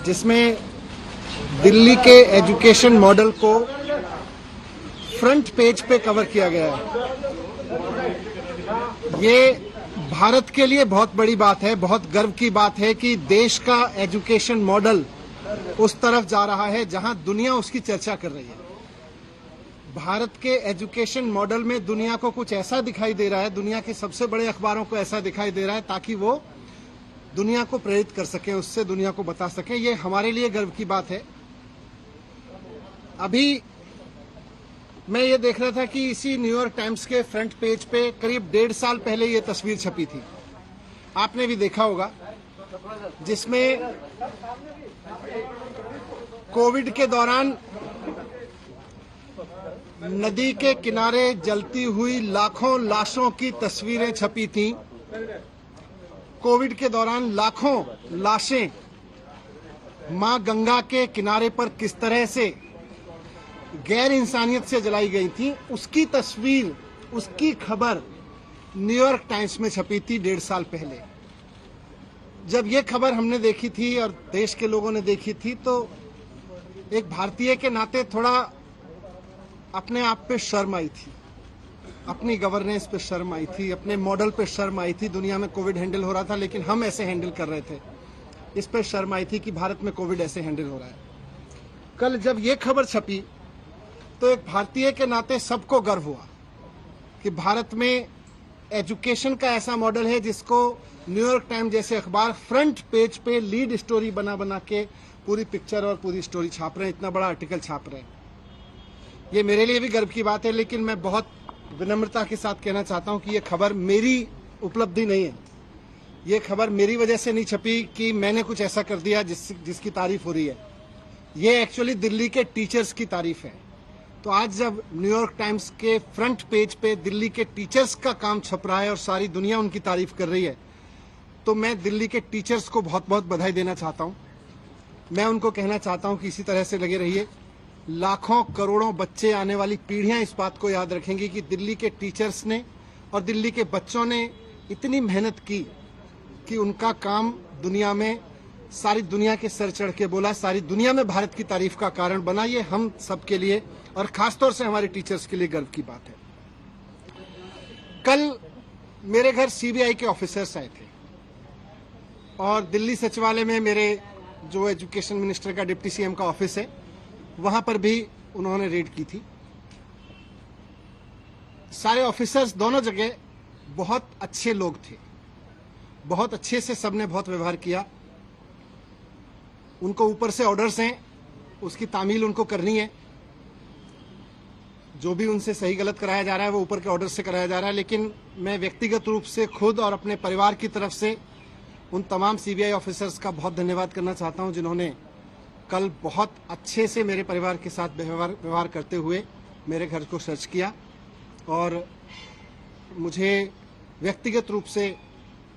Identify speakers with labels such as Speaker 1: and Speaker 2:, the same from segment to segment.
Speaker 1: जिसमें दिल्ली के education model को फ्रंट पेज पे कवर किया गया है। ये भारत के लिए बहुत बड़ी बात है, बहुत गर्व की बात है कि देश का एजुकेशन मॉडल उस तरफ जा रहा है जहां दुनिया उसकी चर्चा कर रही है। भारत के एजुकेशन मॉडल में दुनिया को कुछ ऐसा दिखाई दे रहा है, दुनिया के सबसे बड़े अखबारों को ऐसा दिखाई दे रहा है ताकि वो दुनिया को प्रेरित कर सके, उससे दुनिया को बता सके। ये हमारे लिए गर्व की बात है। अभी मैं ये देख रहा था कि इसी न्यूयॉर्क टाइम्स के फ्रंट पेज पे करीब 1.5 साल पहले ये तस्वीर छपी थी, आपने भी देखा होगा, जिसमें कोविड के दौरान नदी के किनारे जलती हुई लाखों लाशों की तस्वीरें छपी थीं। कोविड के दौरान लाखों लाशें मां गंगा के किनारे पर किस तरह से गैर इंसानियत से जलाई गई थी, उसकी तस्वीर, उसकी खबर न्यूयॉर्क टाइम्स में छपी थी 1.5 साल पहले। जब ये खबर हमने देखी थी और देश के लोगों ने देखी थी तो एक भारतीय के नाते थोड़ा अपने आप पे शर्म आई थी, अपनी गवर्नेंस पे शर्म आई थी, अपने मॉडल पे शर्म आई थी। दुनिया में कोविड हैंडल हो रहा था लेकिन हम ऐसे हैंडल कर रहे थे, इस पे शर्म आई थी कि भारत में कोविड ऐसे हैंडल हो रहा है। कल जब ये खबर छपी तो एक भारतीय के नाते सबको गर्व हुआ कि भारत में एजुकेशन का ऐसा मॉडल है जिसको न्यूयॉर्क टाइम्स जैसे अखबार फ्रंट पेज पे लीड स्टोरी बना बना के पूरी पिक्चर और पूरी स्टोरी छाप रहे हैं, इतना बड़ा आर्टिकल छाप रहे हैं। ये मेरे लिए भी गर्व की बात है, लेकिन मैं बहुत विनम्रता के साथ कहना चाहता हूं कि ये खबर मेरी उपलब्धि नहीं है। ये खबर मेरी वजह से नहीं छपी कि मैंने कुछ ऐसा कर दिया जिसकी तारीफ हो रही है। ये एक्चुअली दिल्ली के टीचर्स की तारीफ है। तो आज जब न्यूयॉर्क टाइम्स के फ्रंट पेज पे दिल्ली के टीचर्स का काम छप रहा है और सारी दुनिया उनकी तारीफ कर रही है, तो मैं दिल्ली के टीचर्स को बहुत बहुत बधाई देना चाहता हूं। मैं उनको कहना चाहता हूं कि इसी तरह से लगे रहिए। लाखों करोड़ों बच्चे, आने वाली पीढ़ियां इस बात को याद रखेंगी कि दिल्ली के टीचर्स ने और दिल्ली के बच्चों ने इतनी मेहनत की कि उनका काम दुनिया में, सारी दुनिया के सर चढ़ के बोला, सारी दुनिया में भारत की तारीफ का कारण बना। ये हम सबके लिए और खासतौर से हमारे टीचर्स के लिए गर्व की बात है। कल मेरे घर सीबीआई के ऑफिसर्स आए थे और दिल्ली सचिवालय में मेरे जो एजुकेशन मिनिस्टर का, डिप्टी सीएम का ऑफिस है, वहां पर भी उन्होंने रेड की थी। सारे ऑफिसर्स दोनों जगह बहुत अच्छे लोग थे, बहुत अच्छे से सबने बहुत व्यवहार किया। उनको ऊपर से ऑर्डर्स हैं, उसकी तामील उनको करनी है। जो भी उनसे सही गलत कराया जा रहा है वो ऊपर के ऑर्डर से कराया जा रहा है। लेकिन मैं व्यक्तिगत रूप से खुद और अपने परिवार की तरफ से उन तमाम सीबीआई ऑफिसर्स का बहुत धन्यवाद करना चाहता हूं जिन्होंने कल बहुत अच्छे से मेरे परिवार के साथ व्यवहार करते हुए मेरे घर को सर्च किया। और मुझे व्यक्तिगत रूप से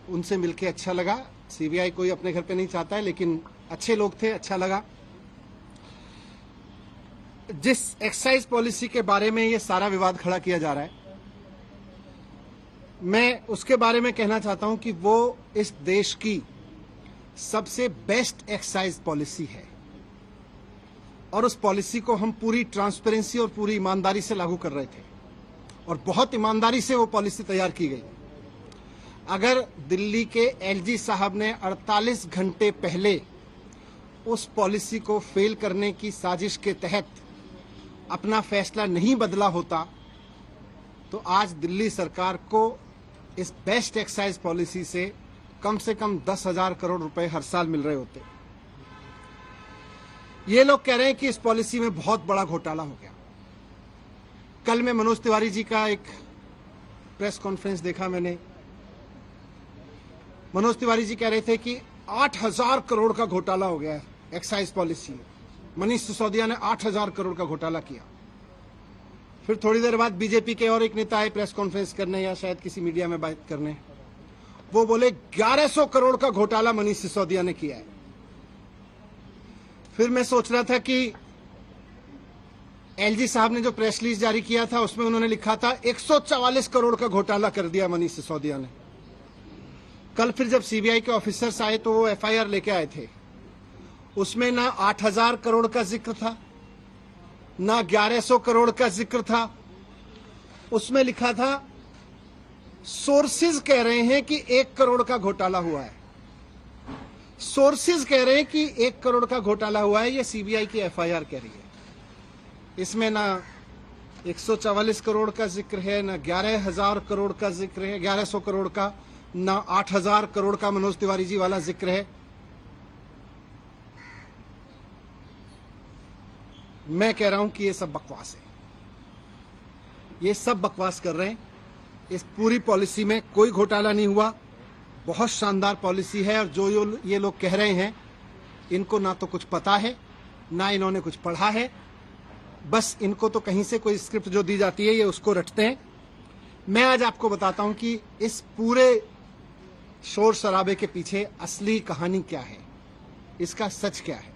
Speaker 1: उनसे मिलकर अच्छा लगा। सीबीआई कोई अपने घर पे नहीं चाहता है, लेकिन अच्छे लोग थे, अच्छा लगा। जिस एक्साइज पॉलिसी के बारे में ये सारा विवाद खड़ा किया जा रहा है, मैं उसके बारे में कहना चाहता हूं कि वो इस देश की सबसे बेस्ट एक्साइज पॉलिसी है और उस पॉलिसी को हम पूरी ट्रांसपेरेंसी और पूरी ईमानदारी से लागू कर रहे थे और बहुत ईमानदारी से वो पॉलिसी तैयार की गई। अगर दिल्ली के एलजी साहब ने 48 घंटे पहले उस पॉलिसी को फेल करने की साजिश के तहत अपना फैसला नहीं बदला होता तो आज दिल्ली सरकार को इस बेस्ट एक्साइज पॉलिसी से कम 10,000 करोड़ रुपए हर साल मिल रहे होते। ये लोग कह रहे हैं कि इस पॉलिसी में बहुत बड़ा घोटाला हो गया। कल मैं मनोज तिवारी जी का एक प्रेस कॉन्फ्रेंस देखा मैंने। मनोज तिवारी जी कह रहे थे कि 8,000 करोड़ का घोटाला हो गया है एक्साइज पॉलिसी में। मनीष सिसोदिया ने 8,000 करोड़ का घोटाला किया। फिर थोड़ी देर बाद बीजेपी के और एक नेता आए प्रेस कॉन्फ्रेंस करने या शायद किसी मीडिया में बात करने, वो बोले 1100 करोड़ का घोटाला मनीष सिसोदिया ने किया है। फिर मैं सोच रहा था कि एलजी साहब ने जो प्रेस रिलीज जारी किया था उसमें उन्होंने लिखा था 144 करोड़ का घोटाला कर दिया मनीष सिसोदिया ने। कल फिर जब सीबीआई के ऑफिसर्स आए तो वो एफआईआर लेके आए थे उसमें ना 8,000 करोड़ का जिक्र था, ना 1100 करोड़ का जिक्र था। उसमें लिखा था, सोर्सेज कह रहे हैं कि 1 करोड़ का घोटाला हुआ है। सोर्सेज कह रहे हैं कि 1 करोड़ का घोटाला हुआ है, ये सीबीआई की एफआईआर कह रही है। इसमें ना 144 करोड़ का जिक्र है, ना 11,000 करोड़ का जिक्र है, 1100 करोड़ का, ना 8,000 करोड़ का मनोज तिवारी जी वाला जिक्र है। मैं कह रहा हूं कि ये सब बकवास है, ये सब बकवास कर रहे हैं। इस पूरी पॉलिसी में कोई घोटाला नहीं हुआ, बहुत शानदार पॉलिसी है। और जो ये लोग कह रहे हैं, इनको ना तो कुछ पता है, ना इन्होंने कुछ पढ़ा है, बस इनको तो कहीं से कोई स्क्रिप्ट जो दी जाती है ये उसको रटते हैं। मैं आज आपको बताता हूं कि इस पूरे शोर शराबे के पीछे असली कहानी क्या है, इसका सच क्या है।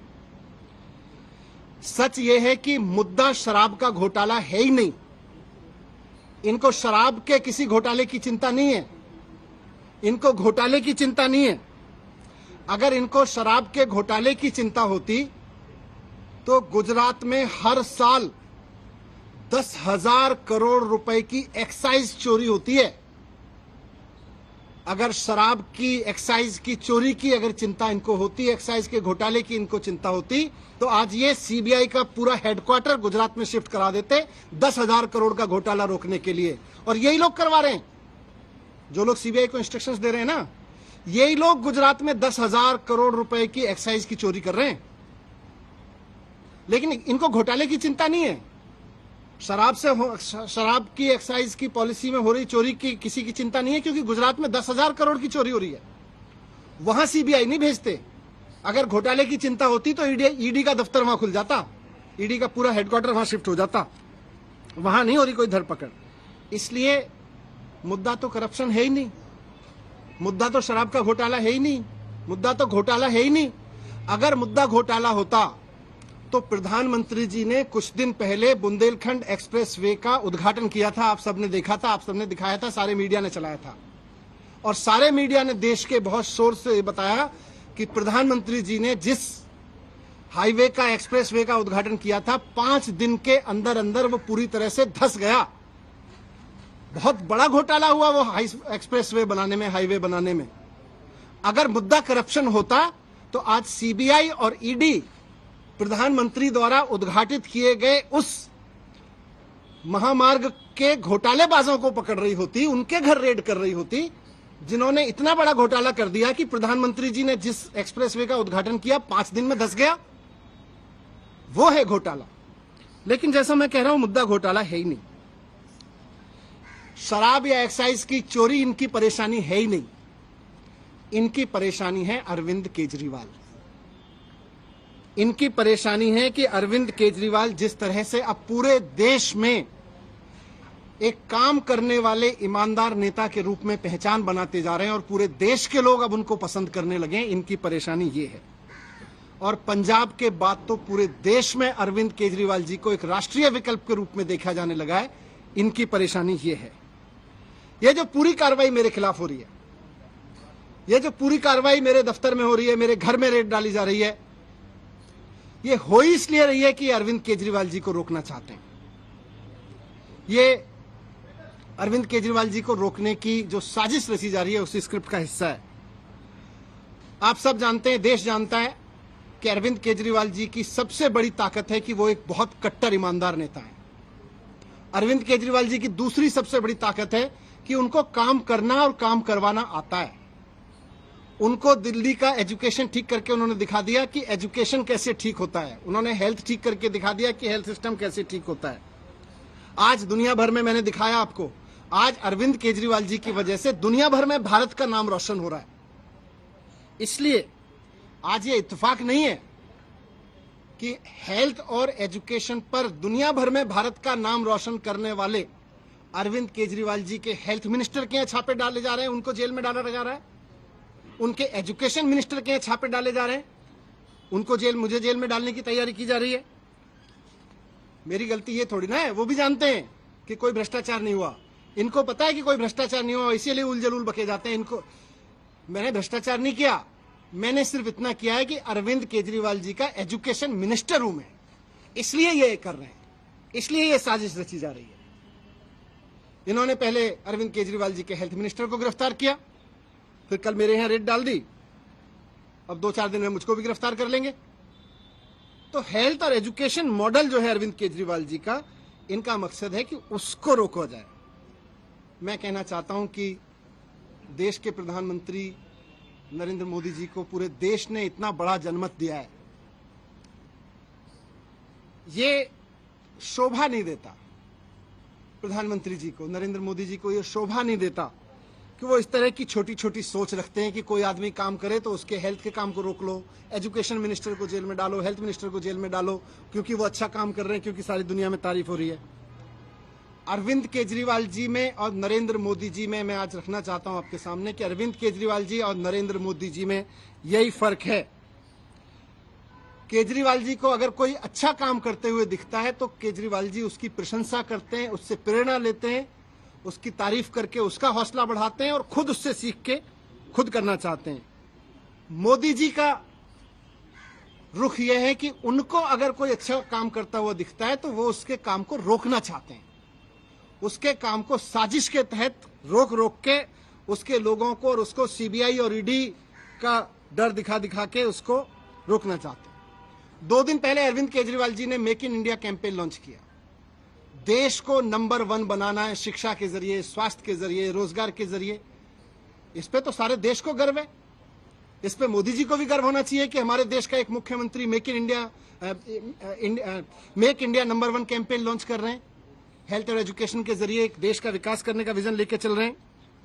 Speaker 1: सच ये है कि मुद्दा शराब का घोटाला है ही नहीं। इनको शराब के किसी घोटाले की चिंता नहीं है, इनको घोटाले की चिंता नहीं है। अगर इनको शराब के घोटाले की चिंता होती तो गुजरात में हर साल 10,000 करोड़ रुपए की एक्साइज चोरी होती है। अगर शराब की एक्साइज की चोरी की अगर चिंता इनको होती, एक्साइज के घोटाले की इनको चिंता होती, तो आज ये सीबीआई का पूरा हेडक्वार्टर गुजरात में शिफ्ट करा देते 10,000 करोड़ का घोटाला रोकने के लिए। और यही लोग करवा रहे हैं, जो लोग सीबीआई को इंस्ट्रक्शंस दे रहे हैं ना, यही लोग गुजरात में 10,000 करोड़ रुपए की एक्साइज की चोरी कर रहे हैं। लेकिन इनको घोटाले की चिंता नहीं है, शराब की एक्साइज की पॉलिसी में हो रही चोरी की किसी की चिंता नहीं है, क्योंकि गुजरात में 10,000 करोड़ की चोरी हो रही है। वहां सीबीआई नहीं भेजते। अगर घोटाले की चिंता होती तो ईडी का दफ्तर वहां खुल जाता, ईडी का पूरा हेडक्वार्टर वहां शिफ्ट हो जाता। वहां नहीं हो रही कोई धरपकड़। इसलिए मुद्दा तो करप्शन है ही नहीं, मुद्दा तो शराब का घोटाला है ही नहीं, मुद्दा तो घोटाला है ही नहीं। अगर मुद्दा घोटाला होता तो प्रधानमंत्री जी ने कुछ दिन पहले बुंदेलखंड एक्सप्रेसवे का उद्घाटन किया था। आप सबने देखा था, आप सबने दिखाया था, सारे मीडिया ने चलाया था। और सारे मीडिया ने देश के बहुत शोर से बताया कि प्रधानमंत्री जी ने जिस हाईवे का, एक्सप्रेसवे का उद्घाटन किया था, 5 दिन के अंदर अंदर वो पूरी तरह से धंस गया। बहुत बड़ा घोटाला हुआ वो एक्सप्रेसवे बनाने में, हाईवे बनाने में। अगर मुद्दा करप्शन होता तो आज सीबीआई और ईडी प्रधानमंत्री द्वारा उद्घाटित किए गए उस महामार्ग के घोटालेबाजों को पकड़ रही होती, उनके घर रेड कर रही होती, जिन्होंने इतना बड़ा घोटाला कर दिया कि प्रधानमंत्री जी ने जिस एक्सप्रेसवे का उद्घाटन किया 5 दिन में धंस गया। वो है घोटाला। लेकिन जैसा मैं कह रहा हूं, मुद्दा घोटाला है ही नहीं। शराब या एक्साइज की चोरी इनकी परेशानी है ही नहीं। इनकी परेशानी है अरविंद केजरीवाल। इनकी परेशानी है कि अरविंद केजरीवाल जिस तरह से अब पूरे देश में एक काम करने वाले ईमानदार नेता के रूप में पहचान बनाते जा रहे हैं और पूरे देश के लोग अब उनको पसंद करने लगे हैं, इनकी परेशानी ये है। और पंजाब के बाद तो पूरे देश में अरविंद केजरीवाल जी को एक राष्ट्रीय विकल्प के रूप में देखा जाने लगा है। इनकी परेशानी ये है। ये जो पूरी कार्रवाई मेरे खिलाफ हो रही है, ये जो पूरी कार्रवाई मेरे दफ्तर में हो रही है, मेरे घर में रेड डाली जा रही है, ये हो इसलिए रही है कि अरविंद केजरीवाल जी को रोकना चाहते हैं। ये अरविंद केजरीवाल जी को रोकने की जो साजिश रची जा रही है उसी स्क्रिप्ट का हिस्सा है। आप सब जानते हैं, देश जानता है कि अरविंद केजरीवाल जी की सबसे बड़ी ताकत है कि वो एक बहुत कट्टर ईमानदार नेता है। अरविंद केजरीवाल जी की दूसरी सबसे बड़ी ताकत है कि उनको काम करना और काम करवाना आता है। उनको दिल्ली का एजुकेशन ठीक करके उन्होंने दिखा दिया कि एजुकेशन कैसे ठीक होता है। उन्होंने हेल्थ ठीक करके दिखा दिया कि हेल्थ सिस्टम कैसे ठीक होता है। आज दुनिया भर में मैंने दिखाया आपको, आज अरविंद केजरीवाल जी की वजह से दुनिया भर में भारत का नाम रोशन हो रहा है। इसलिए आज ये इत्तेफाक नहीं है कि हेल्थ और एजुकेशन पर दुनिया भर में भारत का नाम रोशन करने वाले अरविंद केजरीवाल जी के हेल्थ मिनिस्टर के छापे डाले जा रहे हैं, उनको जेल में डाला जा रहा है। उनके एजुकेशन मिनिस्टर के छापे डाले जा रहे हैं, उनको मुझे जेल में डालने की तैयारी की जा रही है। मेरी गलती ये थोड़ी ना है, वो भी जानते हैं कि कोई भ्रष्टाचार नहीं हुआ। इनको पता है कि कोई भ्रष्टाचार नहीं हुआ, इसीलिए उलझुल बके जाते हैं। इनको मैंने भ्रष्टाचार नहीं किया, मैंने सिर्फ इतना किया है कि अरविंद केजरीवाल जी का एजुकेशन मिनिस्टर हूं मैं, इसलिए ये कर रहे हैं, इसलिए ये साजिश रची जा रही है। इन्होंने पहले अरविंद केजरीवाल जी के हेल्थ मिनिस्टर को गिरफ्तार किया, फिर कल मेरे यहां रेड डाल दी, अब 2-4 दिन में मुझको भी गिरफ्तार कर लेंगे। तो हेल्थ और एजुकेशन मॉडल जो है अरविंद केजरीवाल जी का, इनका मकसद है कि उसको रोका जाए। मैं कहना चाहता हूं कि देश के प्रधानमंत्री नरेंद्र मोदी जी को पूरे देश ने इतना बड़ा जनमत दिया है, ये शोभा नहीं देता प्रधानमंत्री जी को, नरेंद्र मोदी जी को ये शोभा नहीं देता कि वो इस तरह की छोटी छोटी सोच रखते हैं कि कोई आदमी काम करे तो उसके हेल्थ के काम को रोक लो, एजुकेशन मिनिस्टर को जेल में डालो, हेल्थ मिनिस्टर को जेल में डालो, क्योंकि वो अच्छा काम कर रहे हैं, क्योंकि सारी दुनिया में तारीफ हो रही है। अरविंद केजरीवाल जी में और नरेंद्र मोदी जी में मैं आज रखना चाहता हूं आपके सामने कि अरविंद केजरीवाल जी और नरेंद्र मोदी जी में यही फर्क है। केजरीवाल जी को अगर कोई अच्छा काम करते हुए दिखता है तो केजरीवाल जी उसकी प्रशंसा करते हैं, उससे प्रेरणा लेते हैं, उसकी तारीफ करके उसका हौसला बढ़ाते हैं और खुद उससे सीख के खुद करना चाहते हैं। मोदी जी का रुख यह है कि उनको अगर कोई अच्छा काम करता हुआ दिखता है तो वो उसके काम को रोकना चाहते हैं, उसके काम को साजिश के तहत रोक रोक के उसके लोगों को और उसको सीबीआई और ईडी का डर दिखा दिखा के उसको रोकना चाहते हैं। 2 दिन पहले अरविंद केजरीवाल जी ने make in India campaign launch किया। देश को नंबर 1 बनाना है, शिक्षा के जरिए, स्वास्थ्य के जरिए, रोजगार के जरिए। इस पे तो सारे देश को गर्व है, इस पे मोदी जी को भी गर्व होना चाहिए कि हमारे देश का एक मुख्यमंत्री make India number 1 campaign launch कर रहे हैं, हेल्थ और एजुकेशन के जरिए एक देश का विकास करने का विजन लेके चल रहे हैं।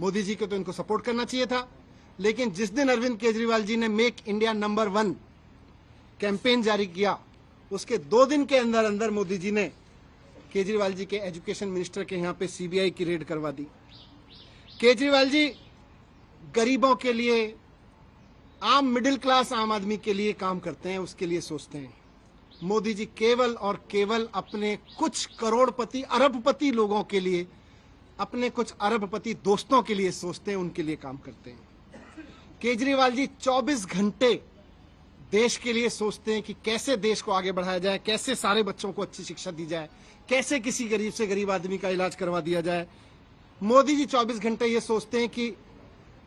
Speaker 1: मोदी जी को तो इनको सपोर्ट करना चाहिए था, लेकिन जिस दिन अरविंद केजरीवाल जी ने मेक इंडिया नंबर 1 कैंपेन जारी किया, उसके 2 दिन के अंदर अंदर मोदी जी ने केजरीवाल जी के एजुकेशन मिनिस्टर के यहाँ पे सीबीआई की रेड करवा दी। केजरीवाल जी गरीबों के लिए, आम मिडिल क्लास आम आदमी के लिए काम करते हैं, उसके लिए सोचते हैं। मोदी जी केवल और केवल अपने कुछ करोड़पति अरबपति लोगों के लिए, अपने कुछ अरबपति दोस्तों के लिए सोचते हैं, उनके लिए काम करते हैं। केजरीवाल जी 24 घंटे देश के लिए सोचते हैं कि कैसे देश को आगे बढ़ाया जाए, कैसे सारे बच्चों को अच्छी शिक्षा दी जाए, कैसे किसी गरीब से गरीब आदमी का इलाज करवा दिया जाए। मोदी जी 24 घंटे ये सोचते हैं कि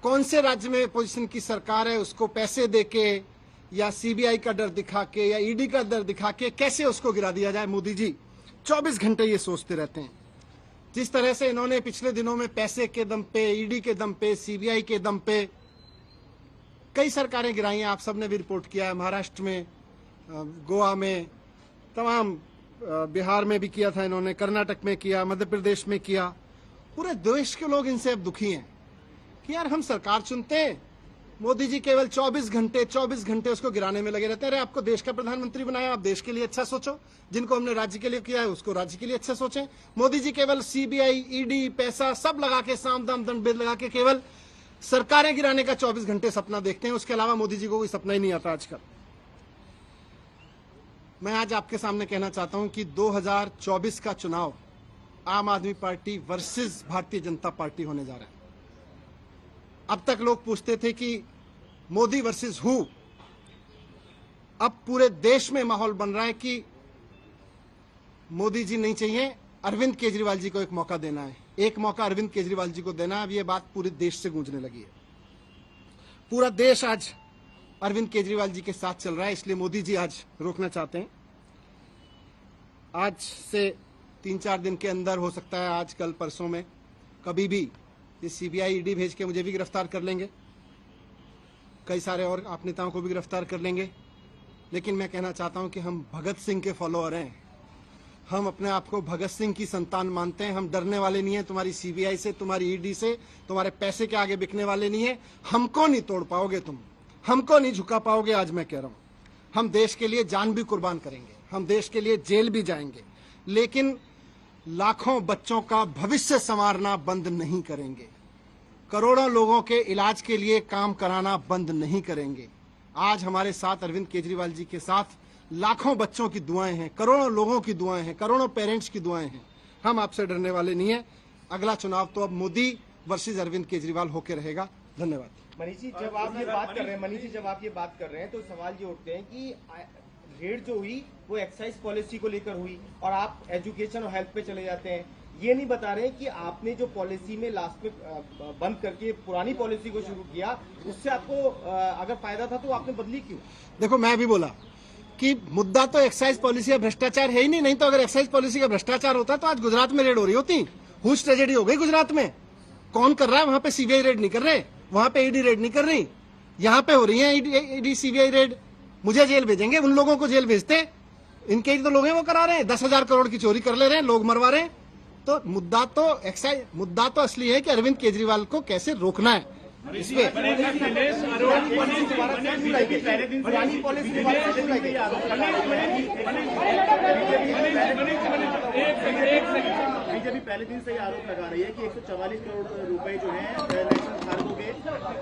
Speaker 1: कौन से राज्य में पोजीशन की सरकार है, उसको पैसे देके या सीबीआई का डर दिखा के या ईडी का डर दिखा के कैसे उसको गिरा दिया जाए। मोदी जी 24 घंटे ये सोचते रहते हैं। जिस तरह से इन्होंने पिछले दिनों में पैसे के दम पे, ईडी के दम पे, सीबीआई के दम पे कई सरकारें गिराई हैं, आप सबने भी रिपोर्ट किया है। महाराष्ट्र में, गोवा में, तमाम बिहार में भी किया था इन्होंने, कर्नाटक में किया, मध्य प्रदेश में किया। पूरे देश के लोग इनसे अब दुखी हैं कि यार हम सरकार चुनते हैं, मोदी जी केवल 24 घंटे उसको गिराने में लगे रहते हैं। अरे आपको देश का प्रधानमंत्री बनाया, आप देश के लिए अच्छा सोचो, जिनको हमने राज्य के लिए किया है उसको राज्य के लिए अच्छा सोचें। मोदी जी केवल सीबीआई, ईडी, पैसा सब लगा के, साम दाम दंड भेद लगा के केवल सरकारें गिराने का 24 घंटे सपना देखते हैं। उसके अलावा मोदी जी को कोई सपना ही नहीं आता आजकल। मैं आज आपके सामने कहना चाहता हूं कि 2024 का चुनाव आम आदमी party versus Bharatiya Janata party होने जा रहा है। अब तक लोग पूछते थे कि मोदी वर्सेस हु, अब पूरे देश में माहौल बन रहा है कि मोदी जी नहीं चाहिए, अरविंद केजरीवाल जी को एक मौका देना है, एक मौका अरविंद केजरीवाल जी को देना है। अब ये बात पूरे देश से गूंजने लगी है। पूरा देश आज अरविंद केजरीवाल जी के साथ चल रहा है, इसलिए मोदी जी आज रोकना चाहते हैं। आज से 3-4 दिन के अंदर, हो सकता है आज कल परसों में, कभी भी ये सीबीआई ईडी भेज के मुझे भी गिरफ्तार कर लेंगे, कई सारे और आप नेताओं को भी गिरफ्तार कर लेंगे। लेकिन मैं कहना चाहता हूं कि हम भगत सिंह के फॉलोअर हैं, हम अपने आप को भगत सिंह की संतान मानते हैं। हम डरने वाले नहीं है तुम्हारी सीबीआई से, तुम्हारी ईडी से, तुम्हारे पैसे के आगे बिकने वाले नहीं है। हमको नहीं तोड़ पाओगे तुम, हमको नहीं झुका पाओगे। आज मैं कह रहा हूं, हम देश के लिए जान भी कुर्बान करेंगे, हम देश के लिए जेल भी जाएंगे, लेकिन लाखों बच्चों का भविष्य संवारना बंद नहीं करेंगे, करोड़ों लोगों के इलाज के लिए काम कराना बंद नहीं करेंगे। आज हमारे साथ अरविंद केजरीवाल जी के साथ लाखों बच्चों की दुआएं हैं, करोड़ों लोगों की दुआएं हैं, करोड़ों पेरेंट्स की दुआएं हैं। हम आपसे डरने वाले नहीं है। अगला चुनाव तो अब मोदी वर्सेस अरविंद केजरीवाल होकर रहेगा। धन्यवाद।
Speaker 2: मनीष जी, जब आप ये बात कर रहे हैं तो सवाल ये उठते हैं कि रेड जो हुई वो एक्साइज पॉलिसी को लेकर हुई और आप एजुकेशन और हेल्थ पे चले जाते हैं। ये नहीं बता रहे कि आपने जो पॉलिसी में लास्ट में बंद करके पुरानी पॉलिसी को शुरू किया, उससे आपको अगर फायदा था तो आपने बदली क्यों?
Speaker 1: देखो, मैं भी बोला कि मुद्दा तो एक्साइज पॉलिसी का भ्रष्टाचार है ही नहीं तो अगर एक्साइज पॉलिसी का भ्रष्टाचार होता तो आज गुजरात में रेड हो रही होती। हुज ट्रेजेडी हो गई गुजरात में। कौन कर रहा है वहां पे? सीबीआई रेड नहीं कर रहे, वहां पे ईडी रेड नहीं कर रही, यहाँ पे हो रही है ईडी सीबीआई रेड। मुझे जेल भेजेंगे, उन लोगों को जेल भेजते। इनके ही तो लोग हैं वो करा रहे हैं, 10,000 करोड़ की चोरी कर ले रहे हैं, लोग मरवा रहे हैं। तो मुद्दा तो असली है कि अरविंद केजरीवाल को कैसे रोकना है। इस पे
Speaker 2: बीजेपी पहले दिन से ही आरोप लगा रही है कि 144 करोड़ रुपए जो है नेशनल धारकों के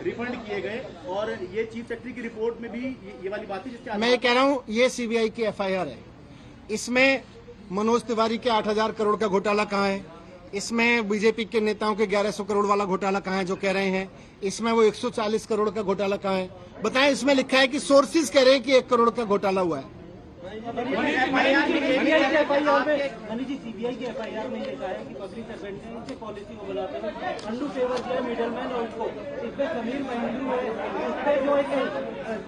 Speaker 2: रिफंड किए गए और ये चीफ सेक्रेटरी की रिपोर्ट में भी ये वाली बात है जिसके
Speaker 1: मैं कह रहा हूं ये सीबीआई की एफआईआर है। इसमें मनोज तिवारी के 8,000 करोड़ का घोटाला कहाँ है? इसमें बीजेपी के नेताओं के 1100 करोड़ वाला घोटाला कहाँ है जो कह रहे हैं? इसमें वो 140 करोड़ का घोटाला कहाँ है? बताएं। इसमें लिखा है कि सोर्सेज कह रहे हैं कि 1 करोड़ का घोटाला हुआ है।
Speaker 3: मनीष जी, सीबीआई की एफआईआर में लिखा है कि पब्लिक सर्वेंट ने इनसे पॉलिसी को बनाते हुए अंडू फेवर किया मिडलमैन और उसको इसमें समीर महेंद्रू है, उसपे जो एक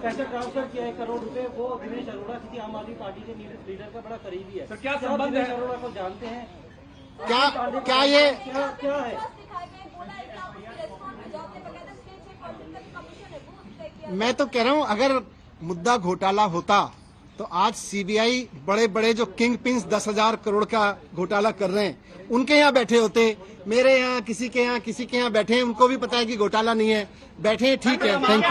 Speaker 3: पैसे ट्रांसफर किया 1 करोड़ रुपए, वो दिनेश अरोड़ा किसी आम आदमी पार्टी के लीडर का बड़ा करीबी है। क्या संबंध है? अरोड़ा को जानते हैं?
Speaker 1: क्या ये
Speaker 3: क्या है?
Speaker 1: मैं तो कह रहा हूं अगर मुद्दा घोटाला होता तो आज सीबीआई बड़े बड़े जो किंग पिंस 10,000 करोड़ का घोटाला कर रहे हैं उनके यहाँ बैठे होते। मेरे यहाँ किसी के यहाँ बैठे हैं, उनको भी पता है कि घोटाला नहीं है, बैठे हैं, ठीक है। Thank you.